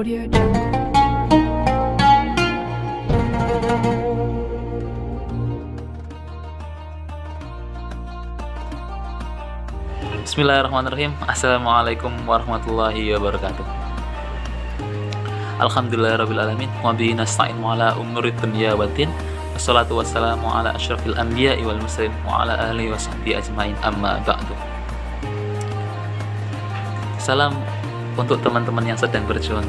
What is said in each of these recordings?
Audio Jungle. Bismillahirrahmanirrahim. Assalamualaikum warahmatullahi wabarakatuh. Alhamdulillahirrabbilalamin. Wa bihi nasta'in ala umurid dunya waddin. Wassalatu wassalamu ala asyrafil anbiya'i wal mursalin wa ala alihi wa sahbihi ajmain, amma ba'du. Salam untuk teman-teman yang sedang berjuang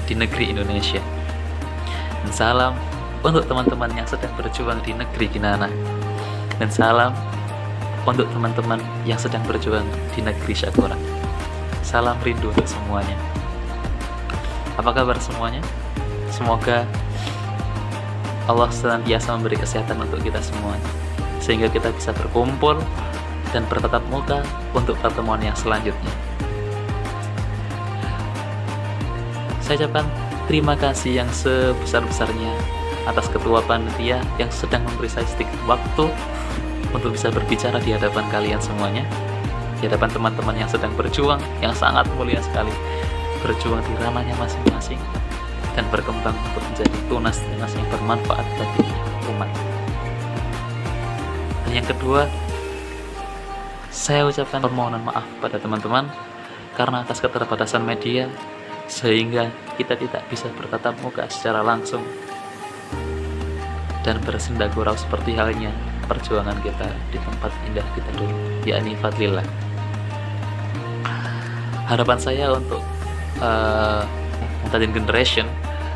di negeri Indonesia, dan salam untuk teman-teman yang sedang berjuang di negeri Kinana, dan salam untuk teman-teman yang sedang berjuang di negeri Syakura. Salam rindu untuk semuanya. Apa kabar semuanya? Semoga Allah senantiasa memberi kesehatan untuk kita semuanya, sehingga kita bisa berkumpul dan bertatap muka untuk pertemuan yang selanjutnya. Saya ucapkan terima kasih yang sebesar-besarnya atas ketua panitia yang sedang memberi saya sedikit waktu untuk bisa berbicara di hadapan kalian semuanya, di hadapan teman-teman yang sedang berjuang, yang sangat mulia sekali, berjuang di ranahnya masing-masing dan berkembang untuk menjadi tunas-tunas yang bermanfaat bagi umat. Dan yang kedua, saya ucapkan permohonan maaf pada teman-teman karena atas keterbatasan media, sehingga kita tidak bisa bertatap muka secara langsung dan bersenda gurau seperti halnya perjuangan kita di tempat indah kita dulu, yakni Fadlillah. Harapan saya untuk Muhtadin Generation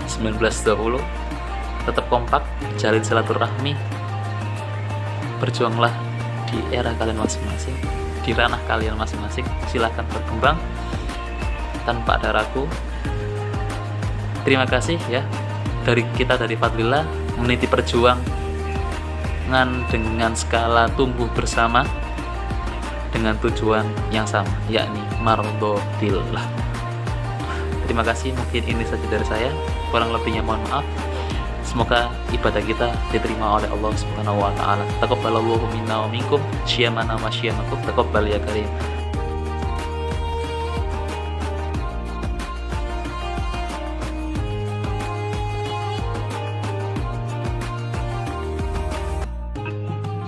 1920 tetap kompak, jalin silaturahmi, berjuanglah di era kalian masing-masing, di ranah kalian masing-masing. Silahkan berkembang tanpa ada ragu. Terima kasih ya dari kita, dari Fadlillah, meniti perjuangan dengan skala tumbuh bersama dengan tujuan yang sama, yakni mardhatillah. Terima kasih, mungkin ini saja dari saya, kurang lebihnya mohon maaf. Semoga ibadah kita diterima oleh Allah Subhanahu wa taala. Taqabbalallahu minna wa minkum, syiyamana wa syiyamakum, taqabbal ya karim.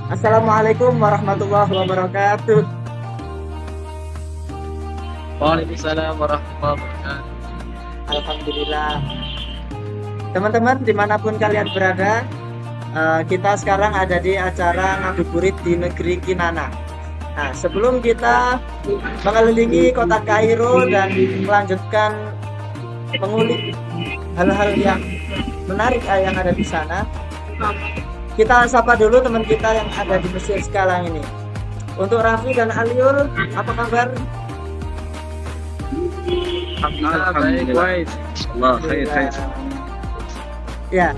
Assalamualaikum warahmatullahi wabarakatuh. Waalaikumsalam warahmatullahi wabarakatuh. Alhamdulillah. Teman-teman dimanapun kalian berada, kita sekarang ada di acara ngabuburit di negeri Kinana. Nah, sebelum kita mengelilingi kota Kairo dan melanjutkan mengulik hal-hal yang menarik yang ada di sana, kita sapa dulu teman kita yang ada di Mesir sekarang ini. Untuk Raffi dan Aliul, apa kabar? Alhamdulillah. Allah khair. Ya.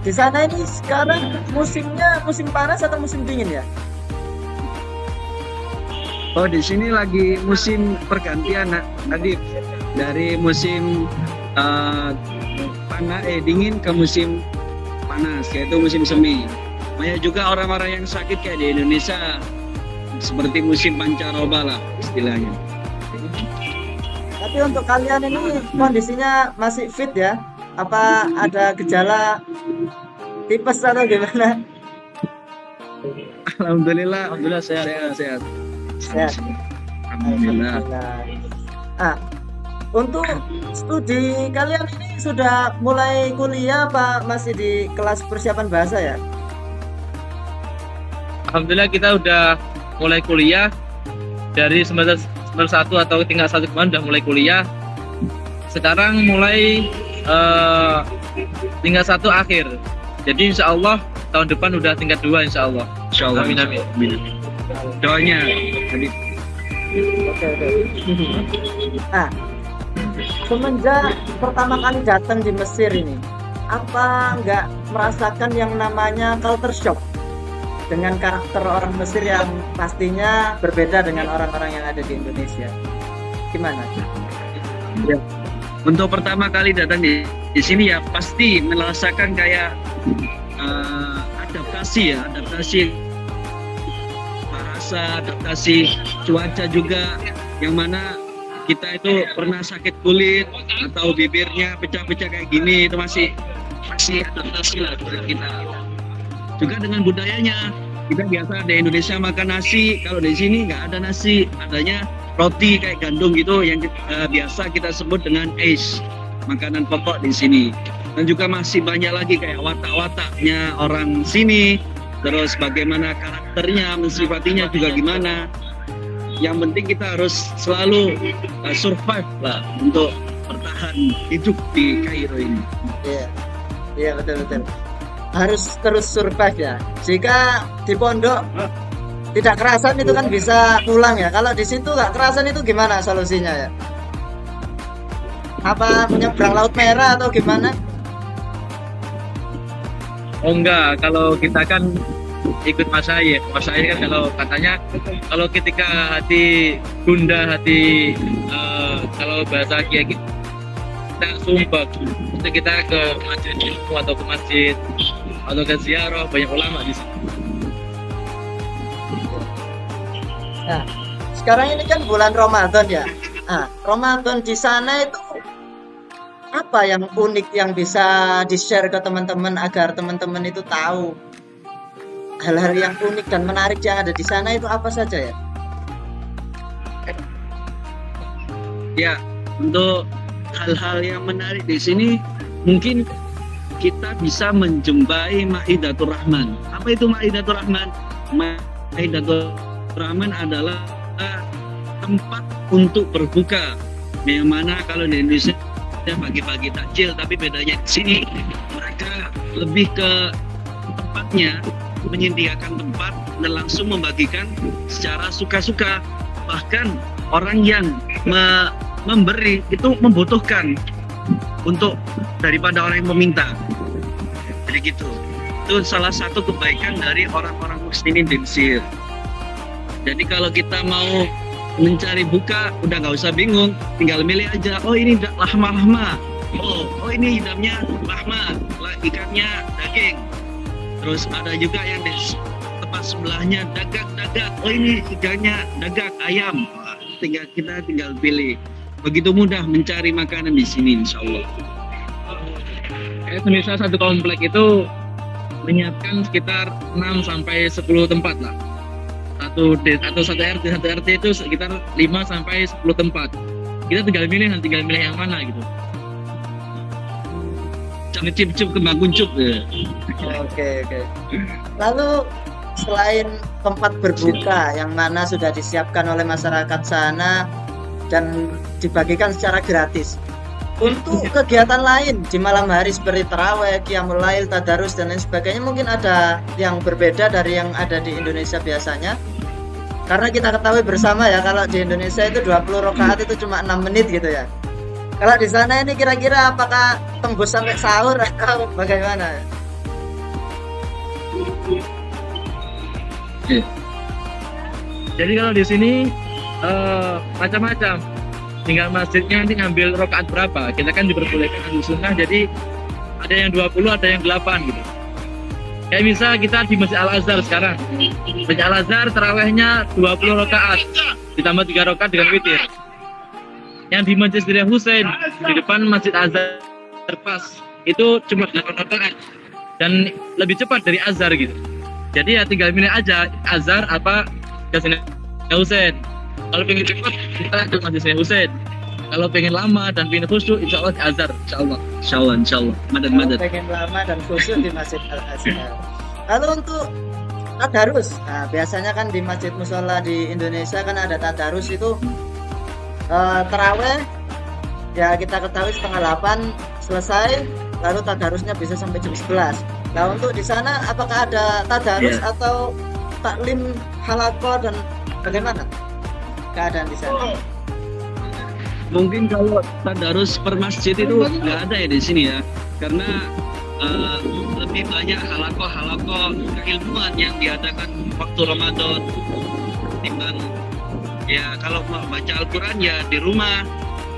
Di sana ini sekarang musimnya musim panas atau musim dingin ya? Oh, di sini lagi musim pergantian, Nadif. Dari musim dingin ke musim panas, yaitu musim semi. Banyak juga orang-orang yang sakit kayak di Indonesia, seperti musim pancaroba lah istilahnya. Tapi untuk kalian ini kondisinya masih fit ya? Apa ada gejala tipes atau gimana? Alhamdulillah sehat. Alhamdulillah. Untuk studi kalian ini sudah mulai kuliah apa masih di kelas persiapan bahasa ya? Alhamdulillah kita udah mulai kuliah dari semester 1 atau tingkat 1 kemarin udah mulai kuliah. Sekarang mulai tingkat 1 akhir. Jadi insya Allah tahun depan udah tingkat 2 insya Allah. Amin. Doanya. Oke. Semenjak pertama kali datang di Mesir ini, apa nggak merasakan yang namanya culture shock dengan karakter orang Mesir yang pastinya berbeda dengan orang-orang yang ada di Indonesia? Gimana? Ya. Untuk pertama kali datang di sini ya pasti merasakan kayak adaptasi bahasa, adaptasi cuaca juga, yang mana kita itu pernah sakit kulit atau bibirnya pecah-pecah kayak gini, itu masih adaptasi lah buat kita. Juga dengan budayanya, kita biasa di Indonesia makan nasi, kalau di sini nggak ada nasi, adanya roti kayak gandum gitu yang biasa kita sebut dengan aish, makanan pokok di sini. Dan juga masih banyak lagi kayak watak-wataknya orang sini, terus bagaimana karakternya, mensifatinya juga gimana. Yang penting kita harus selalu survive lah untuk bertahan hidup di Kairo ini. Iya betul. Harus terus survive ya. Jika di pondok tidak kerasan itu kan bisa pulang ya. Kalau di situ nggak kerasan itu gimana solusinya ya? Apa menyeberang Laut Merah atau gimana? Oh enggak, kalau kita kan ikut masyayikh kan kalau katanya kalau ketika hati gundah, hati kalau bahasa kiai kita sumpah itu kita ke masjid ilmu atau ke masjid atau ke ziarah, banyak ulama di sini. Nah, sekarang ini kan bulan Ramadan ya. Nah, Ramadan di sana itu apa yang unik yang bisa di-share ke teman-teman agar teman-teman itu tahu hal-hal yang unik dan menarik yang ada di sana itu apa saja ya? Ya, untuk hal-hal yang menarik di sini mungkin kita bisa menjumpai Maidatur Rahman. Apa itu Maidatur Rahman? Maidatur Rahman adalah tempat untuk berbuka. Yang mana kalau di Indonesia pagi-pagi takjil, tapi bedanya di sini mereka lebih ke tempatnya, menyediakan tempat dan langsung membagikan secara suka-suka. Bahkan orang yang memberi itu membutuhkan untuk daripada orang yang meminta. Jadi gitu. Itu salah satu kebaikan dari orang-orang muslimin di Mesir. Jadi kalau kita mau mencari buka, udah nggak usah bingung, tinggal milih aja. Oh ini lahma. Oh ini hidamnya lahma, ikannya daging. Terus ada juga yang di tempat sebelahnya dagak. Oh ini ikannya dagak ayam. Kita tinggal pilih. Begitu mudah mencari makanan di sini, insya Allah. Misal satu komplek itu menyiapkan sekitar 6 sampai 10 tempat lah. Satu RT itu sekitar 5 sampai 10 tempat. Kita tinggal milih yang mana gitu. Ngecip kembang kuncup ya. Oke. Lalu selain tempat berbuka yang mana sudah disiapkan oleh masyarakat sana dan dibagikan secara gratis, untuk kegiatan lain di malam hari seperti taraweh, qiyamul lail, tadarus dan lain sebagainya mungkin ada yang berbeda dari yang ada di Indonesia biasanya. Karena kita ketahui bersama ya kalau di Indonesia itu 20 rakaat itu cuma 6 menit gitu ya. Kalau di sana ini kira-kira apakah tembus sampai sahur atau bagaimana? Jadi kalau di sini macam-macam. Tinggal masjidnya nanti ngambil rakaat berapa. Kita kan diperbolehkan ahlu sunnah, jadi ada yang 20, ada yang 8 gitu. Kayak misal kita di Masjid Al-Azhar sekarang. Masjid Al-Azhar tarawehnya 20 rakaat ditambah 3 rakaat dengan witir. Yang di Masjid Sirih Husain di depan Masjid Azhar pas itu cuma 8 rakaat dan lebih cepat dari Azhar gitu. Jadi ya tinggal milih aja Azhar apa ke Sirih Husain. Kalau pengen cepat kita ke Masjid Sirih Husain. Kalau pengen lama dan pengen khusyuk, insya Allah di Azhar, insya Allah. Madad. Pengen lama dan khusyuk di Masjid Al-Azhar. Lalu untuk tadarus, nah biasanya kan di masjid musola di Indonesia kan ada tadarus itu taraweh. Ya kita ketahui 7:30 selesai, lalu tadarusnya bisa sampai jam 11. Nah untuk di sana apakah ada tadarus atau taklim halaqah dan bagaimana keadaan di sana? Mungkin kalau tadarus per masjid itu nggak ada ya di sini ya, karena lebih banyak halaqah keilmuan yang diadakan waktu Ramadan. Timbang ya kalau mau baca Al-Quran ya di rumah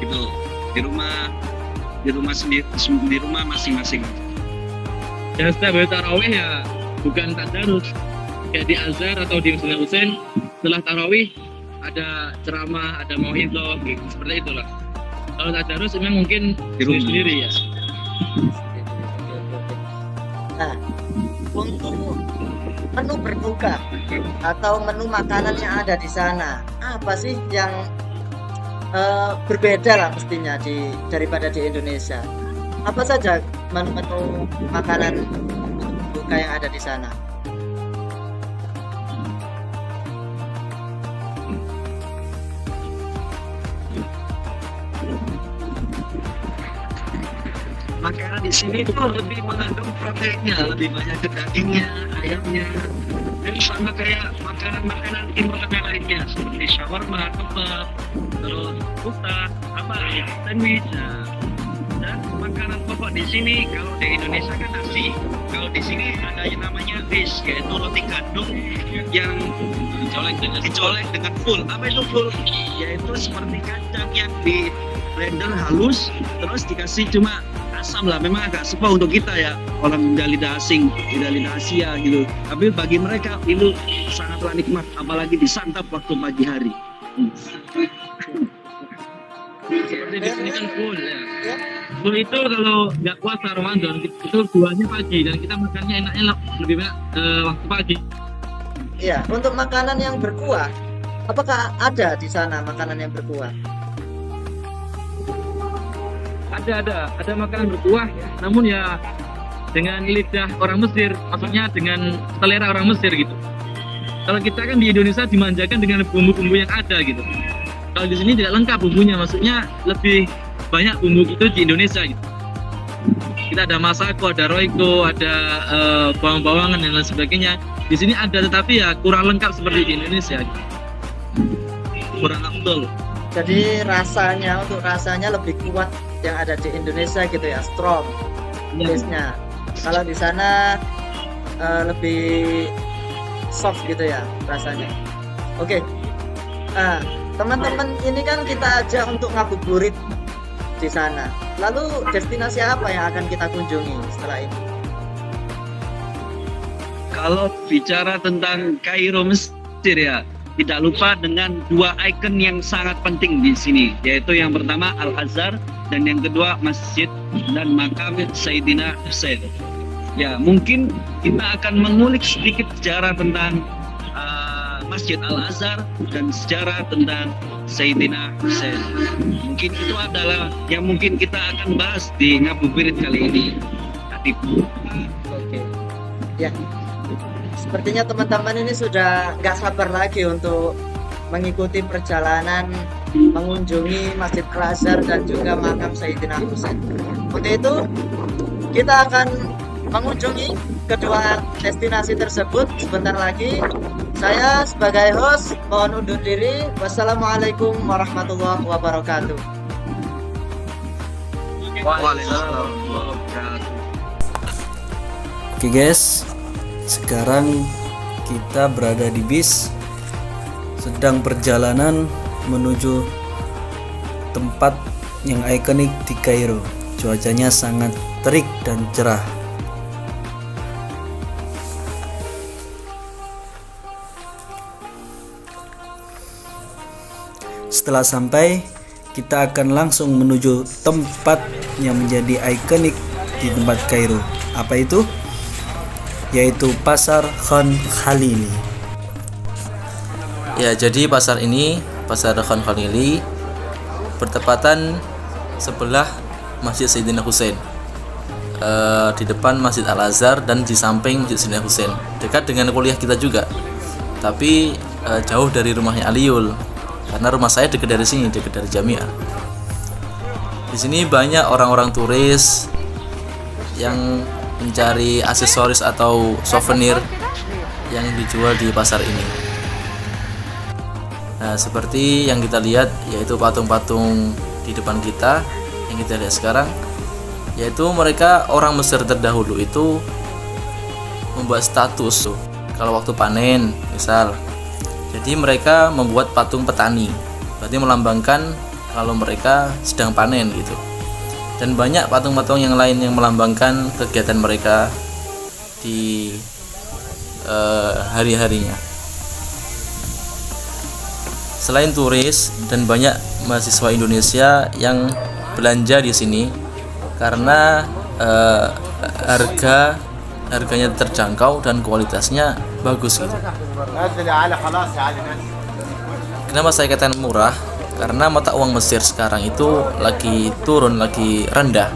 gitu, di rumah sendiri, di rumah masing-masing. Dan setiap hari tarawih ya bukan tadarus kayak di Azhar atau di Masjid Husain. Setelah tarawih ada ceramah, ada mauidhah, gitu. Seperti itulah. Kalau tadarus memang mungkin Di rumah. sendiri ya. Nah, untuk menu berbuka atau menu makanan yang ada di sana, apa sih yang berbeda lah mestinya daripada di Indonesia? Apa saja menu-menu makanan berbuka yang ada di sana? Makanan di sini tuh lebih mengandung proteinnya, lebih banyak ke dagingnya, ayamnya. Dan sama kayak makanan-makanan timur tengah lainnya seperti shawarma, kebab, terus kufta, sandwich. Nah, dan makanan pokok di sini kalau di Indonesia kan nasi. Kalau di sini ada yang namanya fish, yaitu roti gandum yang dicolek dengan full. Apa itu full? Yaitu seperti kacang yang di blender halus, terus dikasih cuma asam lah. Memang agak sepa untuk kita ya, orang lidah asing, lidah Asia gitu. Tapi bagi mereka itu sangatlah nikmat, apalagi disantap waktu pagi hari. Seperti di sini kan full ya. Ya. Full itu kalau nggak puasa Ramadan itu buahnya pagi dan kita makannya enaknya lebih banyak waktu pagi. Iya, untuk makanan yang berkuah, apakah ada di sana makanan yang berkuah? Ada makanan berkuah, namun ya dengan lidah orang Mesir, maksudnya dengan selera orang Mesir gitu. Kalau kita kan di Indonesia dimanjakan dengan bumbu-bumbu yang ada gitu. Kalau di sini tidak lengkap bumbunya, maksudnya lebih banyak bumbu itu di Indonesia gitu. Kita ada masako, ada roiko, ada bawang-bawangan dan lain sebagainya. Di sini ada, tetapi ya kurang lengkap seperti di Indonesia. Gitu. Kurang afdol. Jadi untuk rasanya lebih kuat yang ada di Indonesia gitu ya, strong taste-nya. Kalau di sana lebih soft gitu ya rasanya. Oke. Teman-teman ini kan kita ajak untuk ngabuburit di sana. Lalu destinasi apa yang akan kita kunjungi setelah ini? Kalau bicara tentang Kairo Mesir ya, tidak lupa dengan dua ikon yang sangat penting di sini, yaitu yang pertama Al-Azhar dan yang kedua Masjid dan Makam Sayyidina Husain. Ya, mungkin kita akan mengulik sedikit sejarah tentang Masjid Al-Azhar dan sejarah tentang Sayyidina Husain. Mungkin itu adalah yang mungkin kita akan bahas di ngabuburit kali ini. Oke. Ya. Sepertinya teman-teman ini sudah nggak sabar lagi untuk mengikuti perjalanan mengunjungi Masjid Al-Azhar dan juga makam Sayyidina Husain. Untuk itu, kita akan mengunjungi kedua destinasi tersebut sebentar lagi. Saya sebagai host mohon undur diri. Wassalamualaikum warahmatullahi wabarakatuh. Waalaikumsalam warahmatullahi wabarakatuh. Oke guys, sekarang kita berada di bis, sedang perjalanan menuju tempat yang ikonik di Kairo. Cuacanya sangat terik dan cerah. Setelah sampai, kita akan langsung menuju tempat yang menjadi ikonik di tempat Kairo. Apa itu? Yaitu Pasar Khan Khalili. Ya, jadi pasar ini, Pasar Khan Khalili, bertepatan sebelah Masjid Sayyidina Husain. Di depan Masjid Al-Azhar dan di samping Masjid Sayyidina Husain. Dekat dengan kuliah kita juga. Tapi jauh dari rumahnya Aliul. Karena rumah saya dekat dari sini, dekat dari Jamiah. Di sini banyak orang-orang turis yang mencari aksesoris atau souvenir yang dijual di pasar ini. Nah, seperti yang kita lihat, yaitu patung-patung di depan kita yang kita lihat sekarang, yaitu mereka orang Mesir terdahulu itu membuat status kalau waktu panen, misal. Jadi mereka membuat patung petani, berarti melambangkan kalau mereka sedang panen gitu. Dan banyak patung-patung yang lain yang melambangkan kegiatan mereka di hari-harinya. Selain turis dan banyak mahasiswa Indonesia yang belanja di sini karena harganya terjangkau dan kualitasnya bagus gitu. Kenapa saya katakan murah? Karena mata uang Mesir sekarang itu lagi turun, lagi rendah.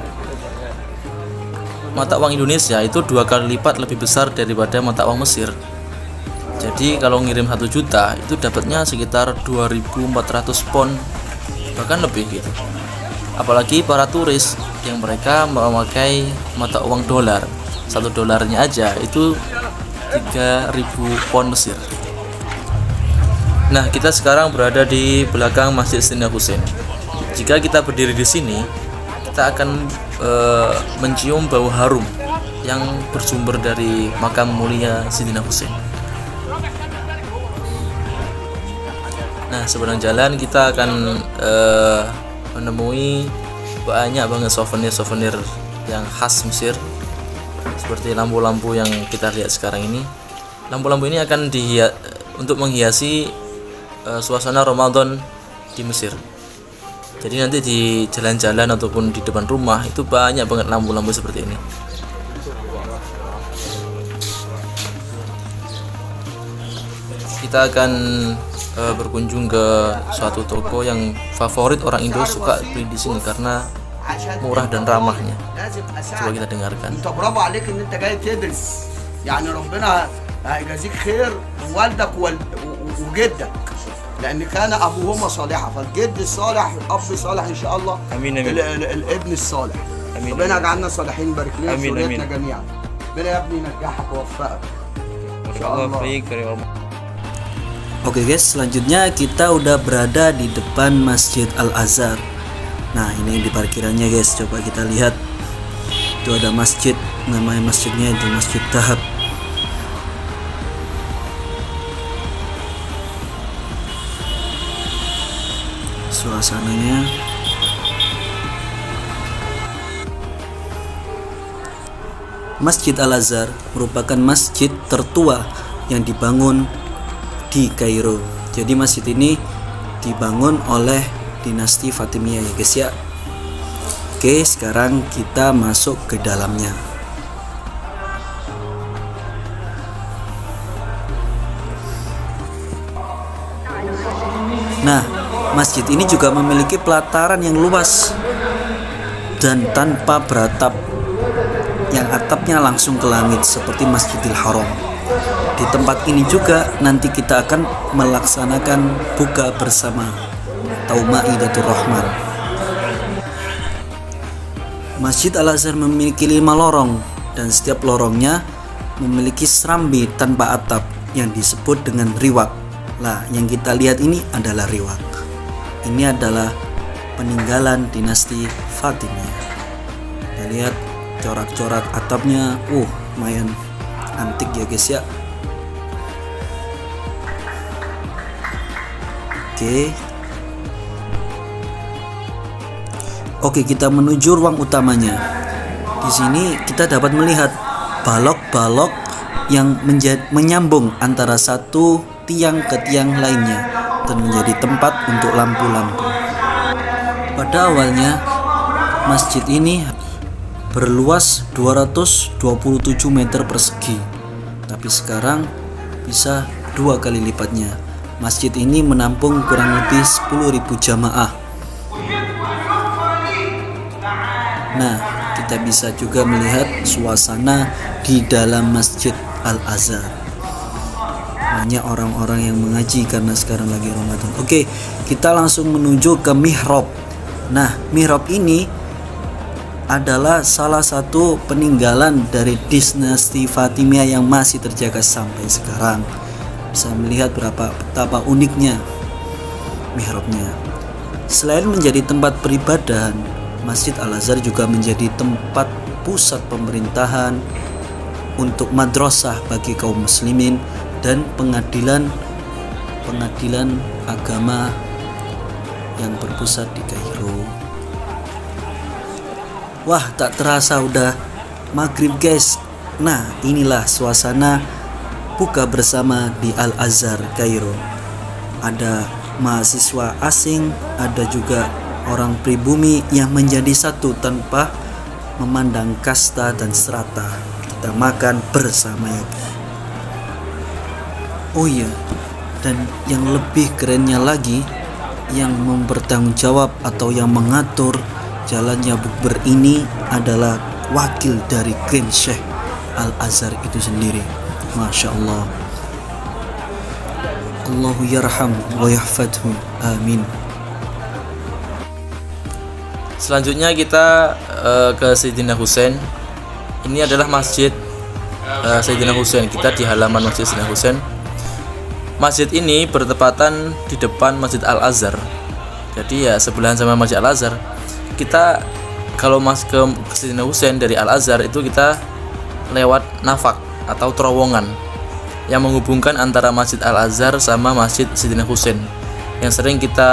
Mata uang Indonesia itu 2 kali lipat lebih besar daripada mata uang Mesir. Jadi kalau ngirim 1 juta itu dapatnya sekitar 2.400 pon, bahkan lebih gitu. Apalagi para turis yang mereka memakai mata uang dolar, 1 dolarnya aja itu 3.000 pon Mesir. Nah, kita sekarang berada di belakang Masjid Sayyidina Husain. Jika kita berdiri di sini, kita akan mencium bau harum yang bersumber dari makam mulia Sayyidina Husain. Nah, seberang jalan kita akan menemui banyak banget souvenir-souvenir yang khas Mesir, seperti lampu-lampu yang kita lihat sekarang ini. Lampu-lampu ini akan untuk menghiasi suasana Ramadan di Mesir. Jadi nanti di jalan-jalan ataupun di depan rumah itu banyak banget lampu-lampu seperti ini. Kita akan berkunjung ke suatu toko yang favorit orang Indo suka beli di sini karena murah dan ramahnya. Coba kita dengarkan. انت برافو عليك ان انت جاي تدرس يعني ربنا هيجازيك خير والدك وجدك لان كان ابوهما صالحا فالجد الصالح الاب الصالح ان شاء الله آمين آمين. الابن الصالح آمين ربنا آمين. يجعلنا صالحين بارك لنا في آمين ذريتنا آمين. جميعا ربنا يا ابني ينجحك ويوفقك ان شاء الله. Oke guys, selanjutnya kita udah berada di depan Masjid Al-Azhar. Nah, ini di parkirannya guys, coba kita lihat. Itu ada masjid, namanya masjidnya itu Masjid Tahab. Suasananya Masjid Al-Azhar merupakan masjid tertua yang dibangun di Kairo. Jadi masjid ini dibangun oleh dinasti Fatimiyah ya guys ya. Oke, sekarang kita masuk ke dalamnya. Nah, masjid ini juga memiliki pelataran yang luas dan tanpa beratap, yang atapnya langsung ke langit seperti Masjidil Haram. Di tempat ini juga nanti kita akan melaksanakan buka bersama atau Maidatur Rahman. Masjid Al-Azhar memiliki 5 lorong dan setiap lorongnya memiliki serambi tanpa atap yang disebut dengan riwak. Lah, yang kita lihat ini adalah riwak. Ini adalah peninggalan dinasti Fatimiyah. Kita lihat corak-corak atapnya, lumayan antik ya guys ya. Oke, kita menuju ruang utamanya. Di sini kita dapat melihat balok-balok yang menyambung antara satu tiang ke tiang lainnya dan menjadi tempat untuk lampu-lampu. Pada awalnya masjid ini berluas 227 meter persegi, tapi sekarang bisa 2 kali lipatnya. Masjid ini menampung kurang lebih 10.000 jamaah. Nah, kita bisa juga melihat suasana di dalam Masjid Al-Azhar. Banyak orang-orang yang mengaji karena sekarang lagi Ramadan. Oke, kita langsung menuju ke mihrab. Nah, mihrab ini adalah salah satu peninggalan dari dinasti Fatimiyah yang masih terjaga sampai sekarang. Bisa melihat betapa uniknya mihrabnya. Selain menjadi tempat peribadahan, Masjid Al-Azhar juga menjadi tempat pusat pemerintahan untuk madrasah bagi kaum muslimin dan pengadilan agama yang berpusat di Kairo. Wah, tak terasa udah maghrib guys. Nah, inilah suasana buka bersama di Al-Azhar Kairo. Ada mahasiswa asing, ada juga orang pribumi yang menjadi satu tanpa memandang kasta dan strata. Kita makan bersama ya. Oh iya, dan yang lebih kerennya lagi, yang mempertanggung jawab atau yang mengatur jalannya bukber ini adalah wakil dari Grand Sheikh Al-Azhar itu sendiri. Masya Allah. Allahu yarham wa yahfadhu. Amin. Selanjutnya kita ke Sayyidina Husain. Ini adalah masjid Sayyidina Husain. Kita di halaman Masjid Sayyidina Husain. Masjid ini bertepatan di depan Masjid Al-Azhar. Jadi ya sebelahan sama Masjid Al-Azhar. Kita kalau ke Sayyidina Husain dari Al-Azhar itu kita lewat nafak atau terowongan yang menghubungkan antara Masjid Al-Azhar sama Masjid Sayyidina Husain, yang sering kita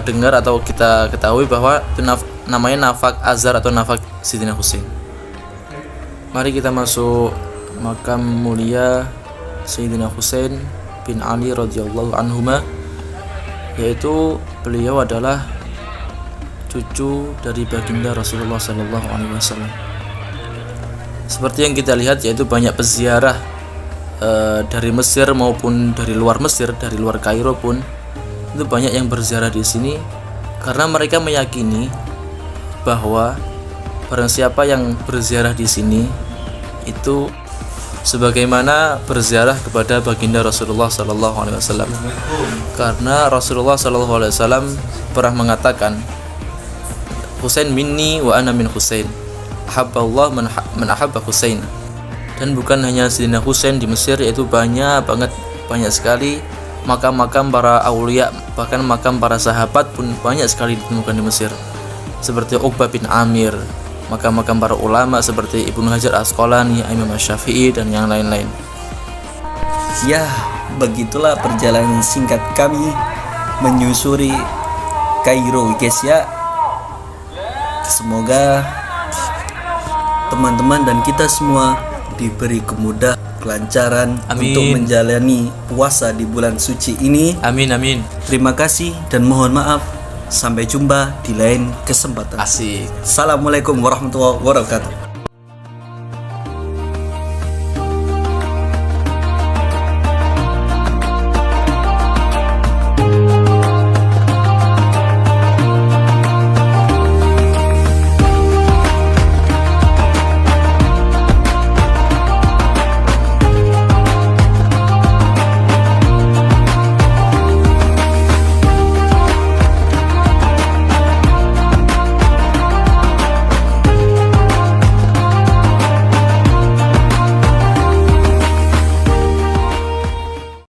dengar atau kita ketahui bahwa itu namanya nafak Azhar atau nafak Sayyidina Husain. Mari kita masuk makam mulia Sayyidina Husain bin Ali radhiyallahu anhuma, yaitu beliau adalah cucu dari baginda Rasulullah sallallahu alaihi wasallam. Seperti yang kita lihat, yaitu banyak peziarah dari Mesir maupun dari luar Mesir, dari luar Kairo pun itu banyak yang berziarah di sini karena mereka meyakini bahwa barang siapa yang berziarah di sini itu sebagaimana berziarah kepada baginda Rasulullah sallallahu alaihi wasallam. Karena Rasulullah sallallahu alaihi wasallam pernah mengatakan, Husain minni wa ana min Husain. Ahabballah man ahabba Husain. Dan bukan hanya Sayyidina Husain di Mesir, yaitu banyak sekali makam-makam para aulia, bahkan makam para sahabat pun banyak sekali ditemukan di Mesir. Seperti Uqbah bin Amir, makam-makam para ulama seperti Ibnu Hajar Asqalani, Imam Syafi'i dan yang lain-lain. Ya, begitulah perjalanan singkat kami menyusuri Kairo, guys ya. Semoga teman-teman dan kita semua diberi kemudahan, kelancaran Amin. untuk menjalani puasa di bulan suci ini. Amin amin. Terima kasih dan mohon maaf. Sampai jumpa di lain kesempatan. Asik. Assalamualaikum warahmatullahi wabarakatuh.